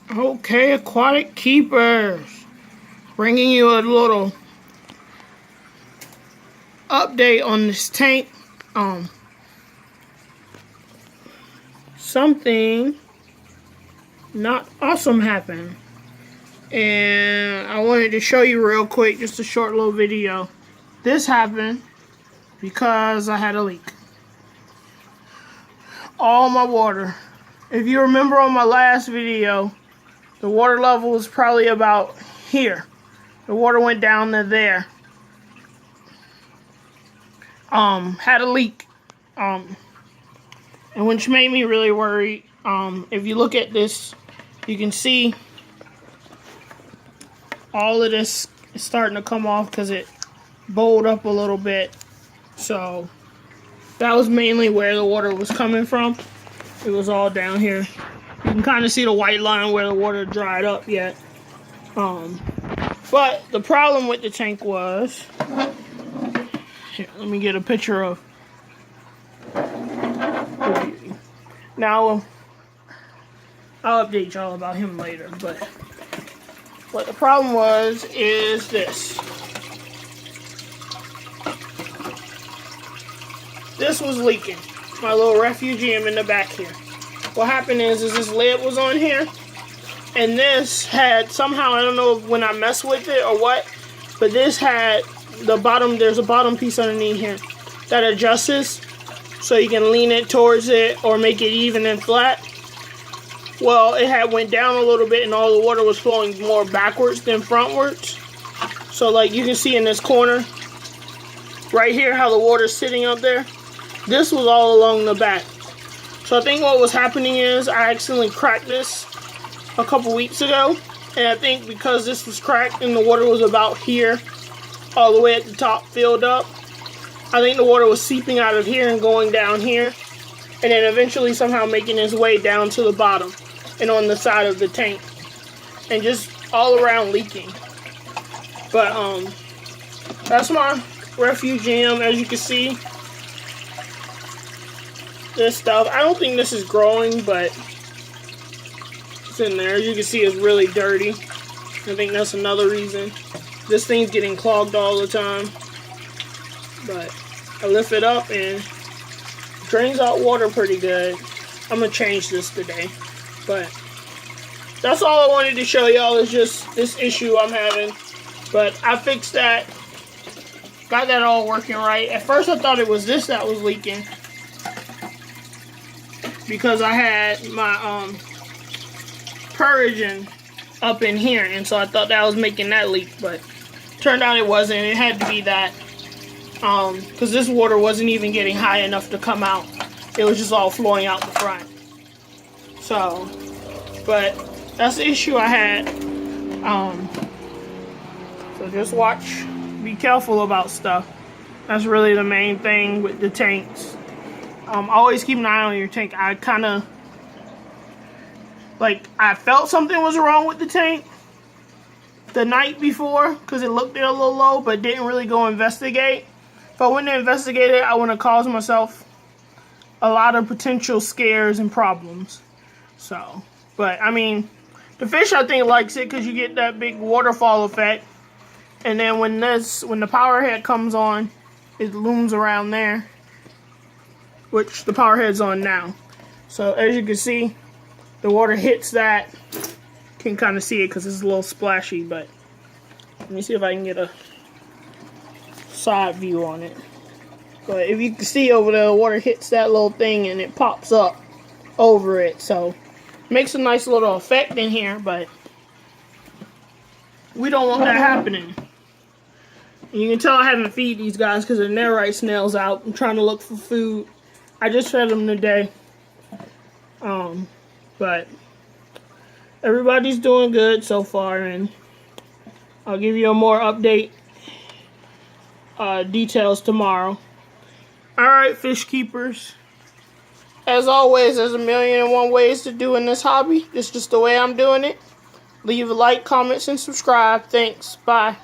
Okay, aquatic keepers, bringing you a little update on this tank. Something not awesome happened, and I wanted to show you real quick, just a short little video. This happened because I had a leak. All my water. If you remember on my last video, the water level was probably about here. The water went down to there. Had a leak. And which made me really worried. If you look at this, you can see all of this is starting to come off because it bowled up a little bit. So that was mainly where the water was coming from. It was all down here. You can kind of see the white line where the water dried up yet. But the problem with the tank was, here, let me get a picture of. Now, I'll update y'all about him later, but what the problem was is this. This was leaking. My little refugium in the back here. What happened is this lid was on here, and this had somehow, I don't know when I messed with it or what, but this had the bottom, there's a bottom piece underneath here that adjusts so you can lean it towards it or make it even and flat. Well, it had went down a little bit and all the water was flowing more backwards than frontwards. So like you can see in this corner right here how the water's sitting up there. This was all along the back. So I think what was happening is I accidentally cracked this a couple weeks ago. And I think because this was cracked and the water was about here, all the way at the top filled up, I think the water was seeping out of here and going down here. And then eventually somehow making its way down to the bottom and on the side of the tank. And just all around leaking. But that's my refugium, as you can see. This stuff, I don't think this is growing, but it's in there. As you can see, it's really dirty. I think that's another reason. This thing's getting clogged all the time. But I lift it up and it drains out water pretty good. I'm going to change this today. But that's all I wanted to show y'all, is just this issue I'm having. But I fixed that. Got that all working right. At first I thought it was this that was leaking, because I had my purging up in here, and so I thought that was making that leak, but turned out it wasn't. It had to be that, because this water wasn't even getting high enough to come out. It was just all flowing out the front. So, but that's the issue I had. So just watch, be careful about stuff. That's really the main thing with the tanks. Always keep an eye on your tank. I kind of, like, I felt something was wrong with the tank the night before because it looked a little low, but didn't really go investigate. If I went to investigate it, I want to cause myself a lot of potential scares and problems. So, but I mean, the fish I think likes it because you get that big waterfall effect, and then when the power head comes on, it looms around there, which the power head's on now. So as you can see, the water hits that. Can kind of see it because it's a little splashy, but let me see if I can get a side view on it. But if you can see over there, the water hits that little thing and it pops up over it. So it makes a nice little effect in here, but we don't want that happening. And you can tell I haven't feed these guys because their netherite snail's out. I'm trying to look for food. I just fed them today. But everybody's doing good so far, and I'll give you a more update details tomorrow. Alright, fish keepers. As always, there's 1,000,001 ways to do in this hobby. This is just the way I'm doing it. Leave a like, comments, and subscribe. Thanks. Bye.